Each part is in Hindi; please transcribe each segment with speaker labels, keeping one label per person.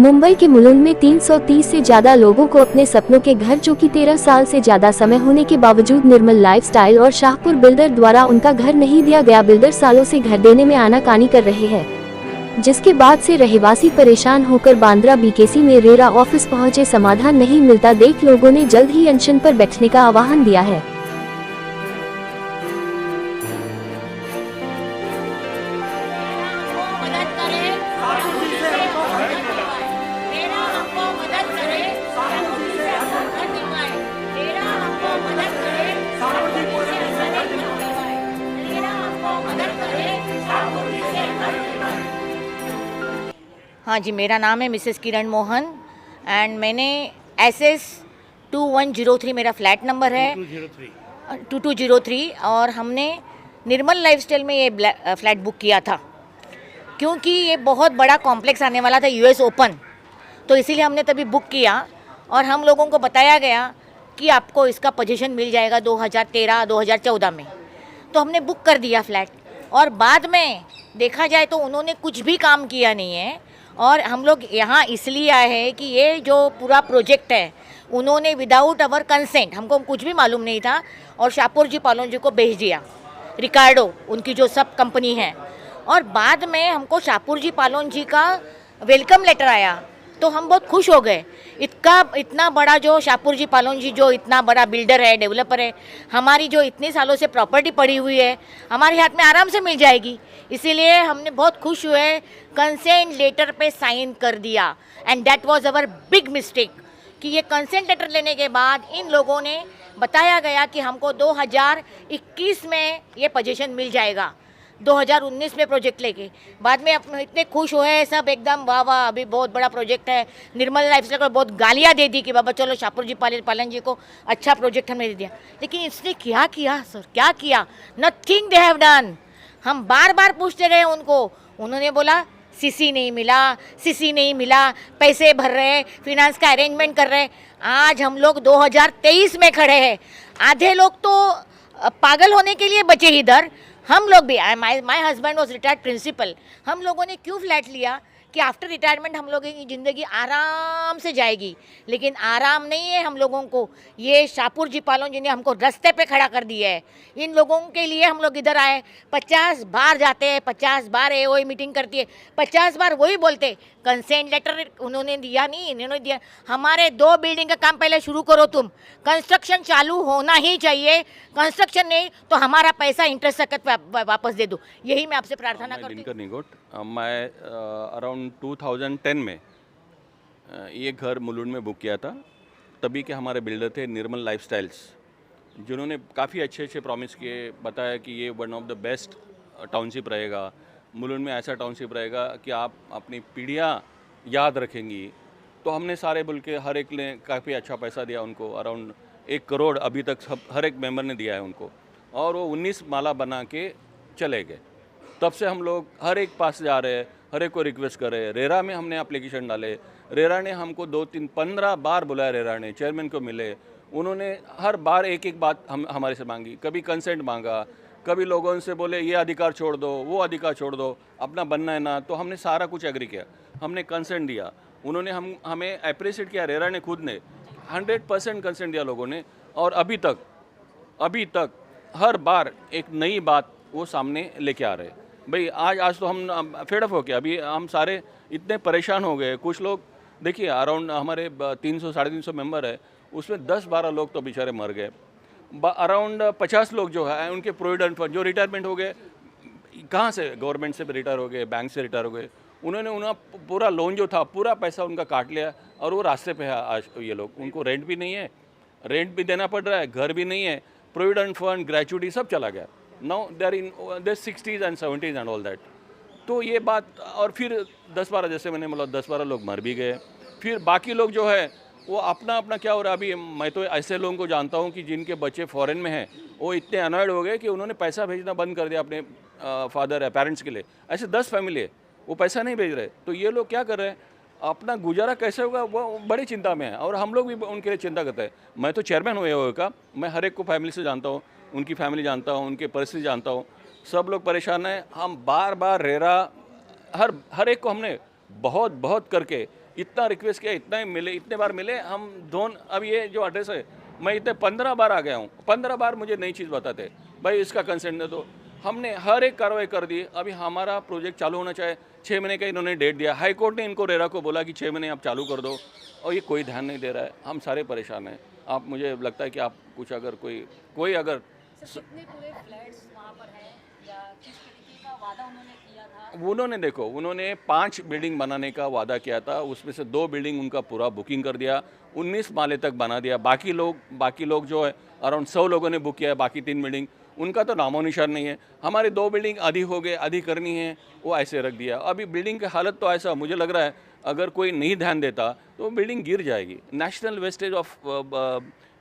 Speaker 1: मुंबई के मुलुंड में 330 से ज्यादा लोगों को अपने सपनों के घर, जो कि 13 साल से ज्यादा समय होने के बावजूद निर्मल लाइफस्टाइल और शाहपुर बिल्डर द्वारा उनका घर नहीं दिया गया। बिल्डर सालों से घर देने में आनाकानी कर रहे हैं, जिसके बाद से रहवासी परेशान होकर बांद्रा बीकेसी में रेरा ऑफिस पहुंचे। समाधान नहीं मिलता देख लोगों ने जल्द ही अनशन पर बैठने का आह्वान दिया है।
Speaker 2: हाँ जी, मेरा नाम है मिसेस किरण मोहन एंड मैंने SS 2103 मेरा फ्लैट नंबर है 2203 और हमने निर्मल लाइफस्टाइल में ये फ्लैट बुक किया था क्योंकि ये बहुत बड़ा कॉम्प्लेक्स आने वाला था US ओपन, तो इसीलिए हमने तभी बुक किया और हम लोगों को बताया गया कि आपको इसका पोजीशन मिल जाएगा 2013-2014 में, तो हमने बुक कर दिया फ्लैट। और बाद में देखा जाए तो उन्होंने कुछ भी काम किया नहीं है और हम लोग यहाँ इसलिए आए हैं कि ये जो पूरा प्रोजेक्ट है उन्होंने विदाउट अवर कंसेंट, हमको कुछ भी मालूम नहीं था, और शाहपुर जी पालोन जी को भेज दिया, रिकार्डो उनकी जो सब कंपनी है। और बाद में हमको शाहपुर जी पालोन जी का वेलकम लेटर आया तो हम बहुत खुश हो गए। इतना बड़ा जो शाहपुर जी पालोन जी जो इतना बड़ा बिल्डर है, डेवलपर है, हमारी जो इतने सालों से प्रॉपर्टी पड़ी हुई है हमारे हाथ में आराम से मिल जाएगी, इसीलिए हमने बहुत खुश हुए, कंसेंट लेटर पे साइन कर दिया। And that was our big mistake कि ये कंसेंट लेटर लेने के बाद इन लोगों ने बताया गया कि हमको 2021 में ये पोजीशन मिल जाएगा, 2019 में प्रोजेक्ट लेके। बाद में इतने खुश हुए सब एकदम, वाह वाह अभी बहुत बड़ा प्रोजेक्ट है। निर्मल लाइफस्टाइल को बहुत गालियाँ दे दी कि बाबा चलो शाहपुर जी पालन जी को अच्छा प्रोजेक्ट हमने दे दिया, लेकिन इसने क्या किया सर, क्या किया? Nothing they have done. हम बार बार पूछते रहे उनको, उन्होंने बोला सीसी नहीं मिला, पैसे भर रहे, फिनांस का अरेंजमेंट कर रहे। आज हम लोग 2023 में खड़े हैं, आधे लोग तो पागल होने के लिए बचे इधर, हम लोग भी। My husband was retired principal. हम लोगों ने क्यों फ्लैट लिया कि आफ्टर रिटायरमेंट हम लोगों की ज़िंदगी आराम से जाएगी, लेकिन आराम नहीं है हम लोगों को। ये शाहपुर जी पालोन जी ने हमको रास्ते पे खड़ा कर दिया है। इन लोगों के लिए हम लोग इधर आए, 50 बार जाते हैं, 50 बार AOA मीटिंग करती है, 50 बार वही बोलते कंसेंट लेटर उन्होंने दिया नहीं, इन्होंने दिया। हमारे 2 बिल्डिंग का काम पहले शुरू करो तुम, कंस्ट्रक्शन चालू होना ही चाहिए, कंस्ट्रक्शन नहीं तो हमारा पैसा इंटरेस्ट सकत वापस दे दो, यही मैं आपसे प्रार्थना करती हूँ।
Speaker 3: मैं अराउंड 2010 में ये घर मुलुंड में बुक किया था। तभी के हमारे बिल्डर थे निर्मल लाइफस्टाइल्स, जिन्होंने काफ़ी अच्छे प्रॉमिस किए, बताया कि ये one of the best township रहेगा, मुलुंड में ऐसा टाउनशिप रहेगा कि आप अपनी पीढ़ियाँ याद रखेंगी। तो हमने सारे बोल के हर एक ने काफ़ी अच्छा पैसा दिया उनको, अराउंड 1 करोड़ अभी तक सब हर एक मेंबर ने दिया है उनको, और वो 19 माला बना के चले गए। तब से हम लोग हर एक पास जा रहे हैं, हर एक को रिक्वेस्ट कर रहे हैं। रेरा में हमने एप्लीकेशन डाले, रेरा ने हमको 2-3-15 बार बुलाया, रेरा ने चेयरमैन को मिले, उन्होंने हर बार एक बात हमारे से मांगी, कभी कंसेंट मांगा, कभी लोगों से बोले ये अधिकार छोड़ दो, वो अधिकार छोड़ दो, अपना बनना है ना। तो हमने सारा कुछ एग्री किया, हमने कंसेंट दिया, उन्होंने हमें अप्रिशिएट किया, रेरा ने खुद ने 100% कंसेंट दिया लोगों ने। और अभी तक हर बार एक नई बात वो सामने लेके आ रहे हैं। भाई आज तो हम फेड अप हो गया, अभी हम सारे इतने परेशान हो गए। कुछ लोग देखिए, अराउंड हमारे 300-350 मेंबर है, उसमें 10-12 लोग तो बेचारे मर गए। अराउंड 50 लोग जो है उनके प्रोविडेंट फंड जो रिटायरमेंट हो गए, कहाँ से, गवर्नमेंट से रिटायर हो गए, बैंक से रिटायर हो गए, उन्होंने पूरा लोन जो था पूरा पैसा उनका काट लिया और वो रास्ते पे है आज। ये लोग, उनको रेंट भी नहीं है, रेंट भी देना पड़ रहा है, घर भी नहीं है, प्रोविडेंट फंड, ग्रेचुटी सब चला गया। Now they are in the 60s and 70s and all that. तो ये बात, और फिर 10-12, जैसे मैंने बोला 10-12 लोग मर भी गए। फिर बाकी लोग जो है वो अपना क्या हो रहा है। अभी मैं तो ऐसे लोगों को जानता हूँ कि जिनके बच्चे फॉरेन में हैं, वो इतने अनॉयड हो गए कि उन्होंने पैसा भेजना बंद कर दिया अपने फादर है, पेरेंट्स के लिए। ऐसे 10 फैमिली है, वो पैसा नहीं भेज रहे। तो ये लोग क्या कर रहे हैं, अपना गुजारा कैसे होगा वो बड़ी चिंता में है, और हम लोग भी उनके लिए चिंता करते हैं। मैं तो चेयरमैन हुए हुए का, मैं हर एक को फैमिली से जानता हूँ, उनकी फैमिली जानता हूँ, उनकी परिस्थिति जानता हूँ, सब लोग परेशान हैं। हम बार बार रेरा हर एक को हमने बहुत करके इतना रिक्वेस्ट किया, इतना ही मिले, इतने बार मिले हम दोनों। अब ये जो एड्रेस है, मैं इतने 15 बार आ गया हूँ, 15 बार मुझे नई चीज़ बताते, भाई इसका कंसेंट दे दो। हमने हर एक कार्रवाई कर दी। अभी हमारा प्रोजेक्ट चालू होना चाहिए, 6 महीने का इन्होंने डेट दिया। हाई कोर्ट ने इनको रेरा को बोला कि 6 महीने आप चालू कर दो, और ये कोई ध्यान नहीं दे रहा है। हम सारे परेशान हैं। आप, मुझे लगता है कि आप कुछ अगर कोई अगर
Speaker 4: कितने पूरे फ्लैट्स वहाँ पर हैं या किस तरीके का वादा उन्होंने किया था?
Speaker 3: उन्होंने देखो, उन्होंने 5 बिल्डिंग बनाने का वादा किया था, उसमें से 2 बिल्डिंग उनका पूरा बुकिंग कर दिया, 19 माले तक बना दिया। बाकी लोग जो है अराउंड 100 लोगों ने बुक किया है, बाकी 3 बिल्डिंग उनका तो नामो निशान नहीं है। हमारी 2 बिल्डिंग आधी हो गए, आधी करनी है, वो ऐसे रख दिया। अभी बिल्डिंग की हालत तो ऐसा मुझे लग रहा है, अगर कोई नहीं ध्यान देता तो बिल्डिंग गिर जाएगी। नेशनल वेस्टेज ऑफ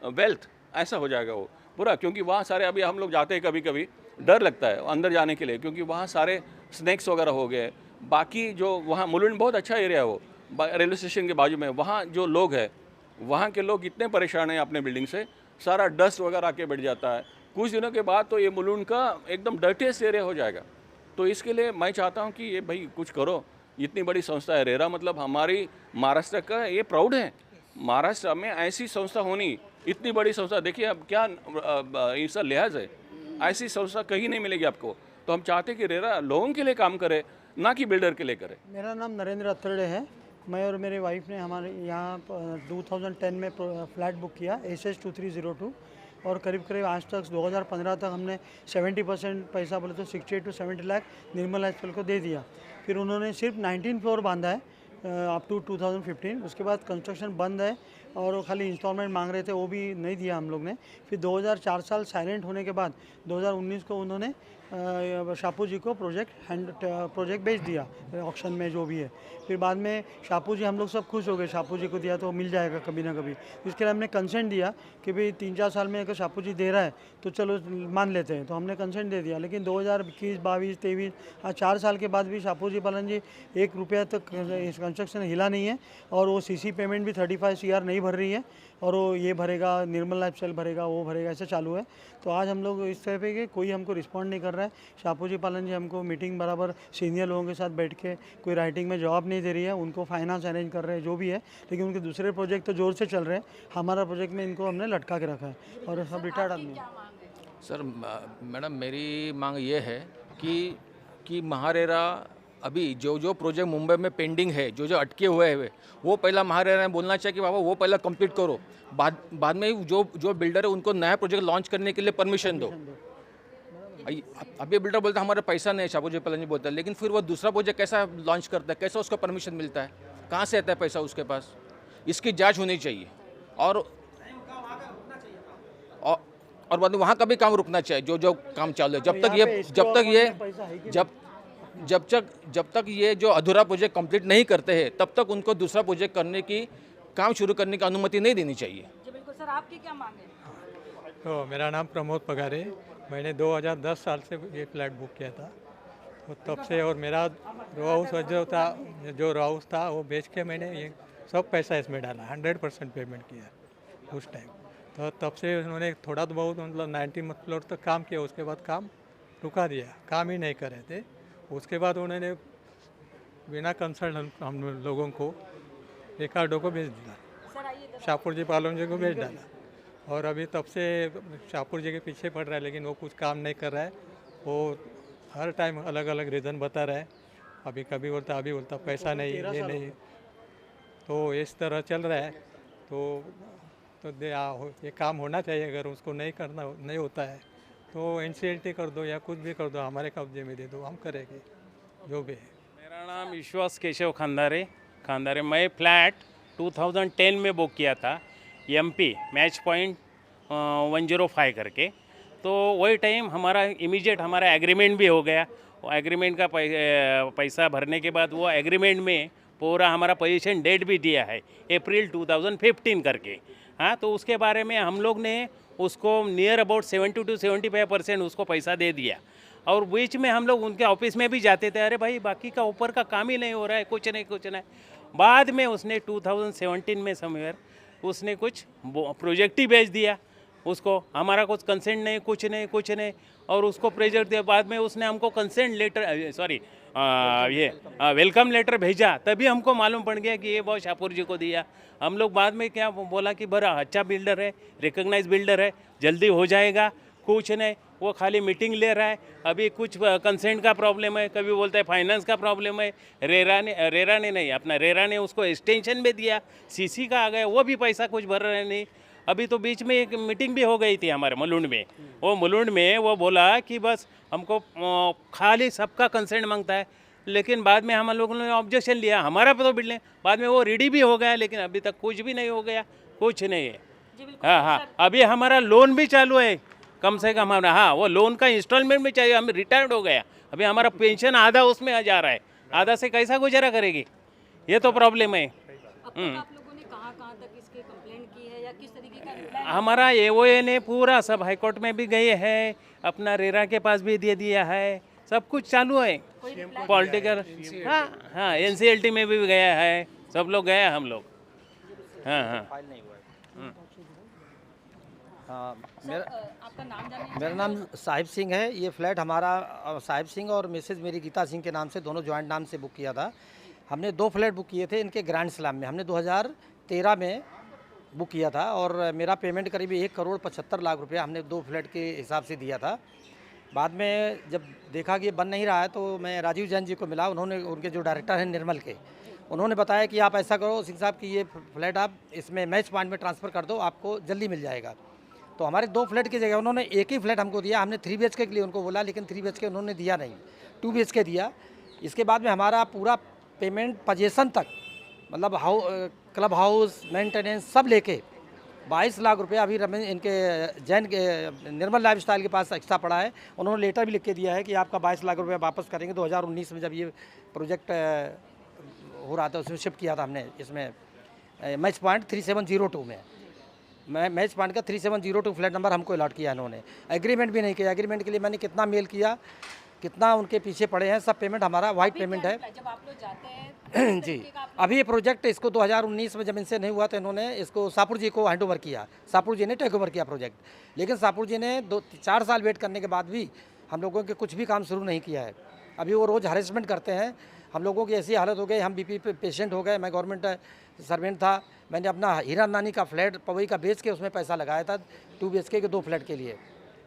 Speaker 3: वेल्थ ऐसा हो जाएगा वो पूरा। क्योंकि वहाँ सारे, अभी हम लोग जाते हैं कभी कभी, डर लगता है अंदर जाने के लिए, क्योंकि वहाँ सारे स्नैक्स वगैरह हो गए। बाकी जो वहाँ मुलुंड बहुत अच्छा एरिया है वो, रेलवे स्टेशन के बाजू में। वहाँ जो लोग हैं, वहाँ के लोग इतने परेशान हैं अपने बिल्डिंग से, सारा डस्ट वगैरह आके बैठ जाता है। कुछ दिनों के बाद तो ये मुलुंड का एकदम डर्टीएस्ट एरिया हो जाएगा। तो इसके लिए मैं चाहता हूँ कि ये भाई कुछ करो। इतनी बड़ी संस्था है रेरा, मतलब हमारी महाराष्ट्र का ये प्राउड है। महाराष्ट्र में ऐसी संस्था होनी, इतनी बड़ी संस्था, देखिए अब क्या इसका लिहाज है, ऐसी संस्था कहीं नहीं मिलेगी आपको। तो हम चाहते कि रेरा लोगों के लिए काम करे, ना कि बिल्डर के लिए करे।
Speaker 5: मेरा नाम नरेंद्र अत्तरडे है। मैं और मेरी वाइफ ने हमारे यहाँ 2010 में फ्लैट बुक किया SS2302, और करीब करीब आज तक 2015 तक हमने 70% पैसा, बोले तो 68 to 70 लाख निर्मल लाइफस्टाइल को दे दिया। फिर उन्होंने सिर्फ 19 फ्लोर बांधा है अप टू 2015। उसके बाद कंस्ट्रक्शन बंद है, और वो खाली इंस्टॉलमेंट मांग रहे थे, वो भी नहीं दिया हम लोग ने। फिर 2004 साल साइलेंट होने के बाद 2019 को उन्होंने शापू जी को प्रोजेक्ट बेच दिया ऑक्शन में जो भी है। फिर बाद में शापू जी, हम लोग सब खुश हो गए, शापू जी को दिया तो मिल जाएगा कभी ना कभी। इसके लिए हमने कंसेंट दिया कि भाई 3-4 साल में अगर शापू जी दे रहा है तो चलो मान लेते हैं, तो हमने कंसेंट दे दिया। लेकिन 2021, 22, 23, आज 4 साल के बाद भी शापू जी पालन जी 1 रुपया तक इस कंस्ट्रक्शन हिला नहीं है, और वो CC पेमेंट भी 35 CR नहीं भर रही है, और वो ये भरेगा, निर्मल लाइफस्टाइल भरेगा, वो भरेगा, ऐसे चालू है। तो आज हम लोग इस तरह पे कि कोई हमको रिस्पॉन्ड नहीं कर रहा है। शापू जी पालन जी हमको मीटिंग बराबर सीनियर लोगों के साथ बैठ के कोई राइटिंग में जवाब नहीं दे रही है। उनको फाइनेंस अरेंज कर रहे हैं जो भी है, लेकिन उनके दूसरे प्रोजेक्ट तो जोर से चल रहे हैं। हमारा प्रोजेक्ट में इनको हमने लटका के रखा है, और सब रिटायर्ड आदमी है।
Speaker 6: सर मैडम, मेरी मांग ये है कि महारेरा अभी जो प्रोजेक्ट मुंबई में पेंडिंग है, जो अटके हुए हैं, वो पहला महारेरा ने बोलना चाहिए कि बाबा वो पहला कंप्लीट करो। बाद में जो बिल्डर है उनको नया प्रोजेक्ट लॉन्च करने के लिए परमिशन दो। अभी बिल्डर बोलता है हमारा पैसा नहीं है, शापू जी पलन जी बोलता है, लेकिन फिर वो दूसरा प्रोजेक्ट कैसा लॉन्च करता है, कैसा उसको परमिशन मिलता है, कहाँ से आता है पैसा उसके पास? इसकी जांच होनी चाहिए। और बाद में वहाँ का भी काम रुकना चाहिए, जो काम चालू है। जब तक ये जो अधूरा प्रोजेक्ट कंप्लीट नहीं करते हैं, तब तक उनको दूसरा प्रोजेक्ट करने की, काम शुरू करने की अनुमति नहीं देनी चाहिए।
Speaker 4: जी बिल्कुल सर, आपकी क्या मांग है?
Speaker 7: तो मेरा नाम प्रमोद पगार है। मैंने 2010 साल से ये फ्लैट बुक किया था, तो तब से, और मेरा रो हाउस था वो बेच के मैंने ये सब पैसा इसमें डाला, 100% पेमेंट किया उस टाइम। तो तब से उन्होंने थोड़ा तो बहुत, मतलब 90 फ्लोर तक काम किया, उसके बाद काम रुका दिया, काम ही नहीं कर रहे थे। उसके बाद उन्होंने बिना कंसल्ट हम लोगों को रिकार्डो को भेज दिया, शाहपुर जी पालन जी को भेज डाला, और अभी तब से शाहपुर जी के पीछे पड़ रहा है, लेकिन वो कुछ काम नहीं कर रहा है। वो हर टाइम अलग अलग रीज़न बता रहा है, अभी कभी बोलता, अभी बोलता पैसा नहीं, ये नहीं। तो इस तरह चल रहा है। तो ये काम होना चाहिए। अगर उसको नहीं होता है तो NCLT कर दो या कुछ भी कर दो, हमारे कब्जे में दे दो, हम करेंगे जो भी है।
Speaker 8: मेरा नाम विश्वास केशव खानदारे। मैं फ्लैट 2010 में बुक किया था, MP मैच पॉइंट 105 करके। तो वही टाइम हमारा इमीडिएट हमारा एग्रीमेंट भी हो गया। वो एग्रीमेंट का पैसा भरने के बाद वो एग्रीमेंट में पूरा हमारा पोजीशन डेट भी दिया है, अप्रैल 2015 करके। हाँ, तो उसके बारे में हम लोग ने उसको नियर अबाउट 70 to 75% उसको पैसा दे दिया। और बीच में हम लोग उनके ऑफिस में भी जाते थे, अरे भाई बाकी का ऊपर का काम ही नहीं हो रहा है, कुछ नहीं। बाद में उसने 2017 में समवेयर उसने कुछ प्रोजेक्ट ही भेज दिया। उसको, हमारा कुछ कंसेंट नहीं, कुछ नहीं, और उसको प्रेशर दिया। बाद में उसने हमको consent letter, sorry welcome letter भेजा, तभी हमको मालूम पड़ गया कि ये बहुत शाहपुर जी को दिया। हम लोग बाद में क्या बोला कि बड़ा अच्छा बिल्डर है, रिकग्नाइज बिल्डर है, जल्दी हो जाएगा, कुछ नहीं, वो खाली मीटिंग ले रहा है। अभी कुछ कंसेंट का प्रॉब्लम है, कभी बोलता है फाइनेंस का प्रॉब्लम है। रेरा ने उसको एक्सटेंशन में दिया, सीसी का आ गया, वो भी पैसा कुछ भर रहे नहीं। अभी तो बीच में एक मीटिंग भी हो गई थी हमारे मुलुंड में, वो बोला कि बस हमको खाली सबका कंसेंट मांगता है, लेकिन बाद में हम लोगों ने ऑब्जेक्शन लिया, हमारा तो बिल्डिंग, बाद में वो रेडी भी हो गया, लेकिन अभी तक कुछ भी नहीं हो गया, कुछ नहीं है। हाँ, अभी हमारा लोन भी चालू है, कम से कम हमारा, हाँ, वो लोन का इंस्टॉलमेंट भी चाहिए। हम रिटायर्ड हो गया, अभी हमारा पेंशन आधा उसमें आ जा रहा है, आधा से कैसा गुजारा करेगी, ये तो प्रॉब्लम है।
Speaker 4: अब तक आप लोगों ने कहाँ तक इसके कंप्लेंट की है या किस तरीके का रिप्लाई?
Speaker 8: हमारा एओए ने पूरा सब हाईकोर्ट में भी गए हैं, अपना रेरा के पास भी दे दिया है, सब कुछ चालू है पॉलिटिकल। हाँ, एनसीएलटी में भी गया है, सब लोग गए, हम लोग। हाँ,
Speaker 4: आपका नाम जाने?
Speaker 9: मेरा नाम साहिब सिंह है। ये फ्लैट हमारा साहिब सिंह और मिसेज मेरी गीता सिंह के नाम से, दोनों जॉइंट नाम से बुक किया था। हमने 2 फ्लैट बुक किए थे इनके ग्रैंड स्लैम में, हमने 2013 में बुक किया था, और मेरा पेमेंट करीब 1,75,00,000 रुपया हमने 2 फ्लैट के हिसाब से दिया था। बाद में जब देखा कि ये बन नहीं रहा है, तो मैं राजीव जैन जी को मिला, उन्होंने, उनके जो डायरेक्टर हैं निर्मल के, उन्होंने बताया कि आप ऐसा करो सिंह साहब कि ये फ्लैट आप इसमें मैच पॉइंट में ट्रांसफ़र कर दो, आपको जल्दी मिल जाएगा। तो हमारे 2 फ्लैट की जगह उन्होंने एक ही फ्लैट हमको दिया। हमने 3 BHK के लिए उनको बोला, लेकिन 3 BHK उन्होंने दिया नहीं, 2 BHK दिया। इसके बाद में हमारा पूरा पेमेंट पोजेसन तक, मतलब क्लब हाउस, मेंटेनेंस सब लेके 22 लाख रुपया अभी इनके जैन के निर्मल लाइफस्टाइल के पास एक्स्ट्रा पड़ा है। उन्होंने लेटर भी लिख के दिया है कि आपका 22 लाख रुपया वापस करेंगे। 2019 में जब ये प्रोजेक्ट हो रहा था, उसमें शिफ्ट किया था हमने, इसमें मैच पॉइंट 3702 में, मैच पॉइंट का 3702 फ्लैट नंबर हमको अलॉट किया इन्होंने। एग्रीमेंट भी नहीं किया। एग्रीमेंट के लिए मैंने कितना मेल किया, कितना उनके पीछे पड़े हैं, सब पेमेंट हमारा वाइट पेमेंट है।
Speaker 4: जब आप लोग जाते हैं
Speaker 9: जी, अभी ये प्रोजेक्ट इसको 2019 में जब इनसे नहीं हुआ तो इन्होंने इसको शाहपुर जी को हैंड ओवर किया, शाहपुर जी ने टेक ओवर किया प्रोजेक्ट। लेकिन शाहपुर जी ने 4 साल वेट करने के बाद भी हम लोगों के कुछ भी काम शुरू नहीं किया है। अभी वो रोज़ हरेसमेंट करते हैं। हम लोगों की ऐसी हालत हो गई, हम बीपी पेशेंट हो गए। मैं गवर्नमेंट सर्वेंट था, मैंने अपना हीरा नानी का फ्लैट पवई का बेच के उसमें पैसा लगाया था 2 BHK के 2 फ्लैट के लिए।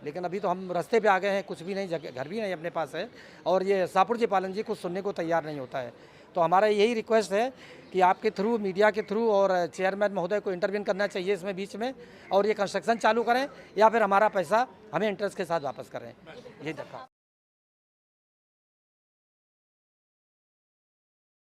Speaker 9: लेकिन अभी तो हम रास्ते पे आ गए हैं, कुछ भी नहीं, जगह घर भी नहीं अपने पास है, और ये शाहपुर जी पालन जी कुछ सुनने को तैयार नहीं होता है। तो हमारा यही रिक्वेस्ट है कि आपके थ्रू, मीडिया के थ्रू, और चेयरमैन महोदय को इंटरवीन करना चाहिए इसमें बीच में, और ये कंस्ट्रक्शन चालू करें, या फिर हमारा पैसा हमें इंटरेस्ट के साथ वापस करें। यही दरख्वास्त।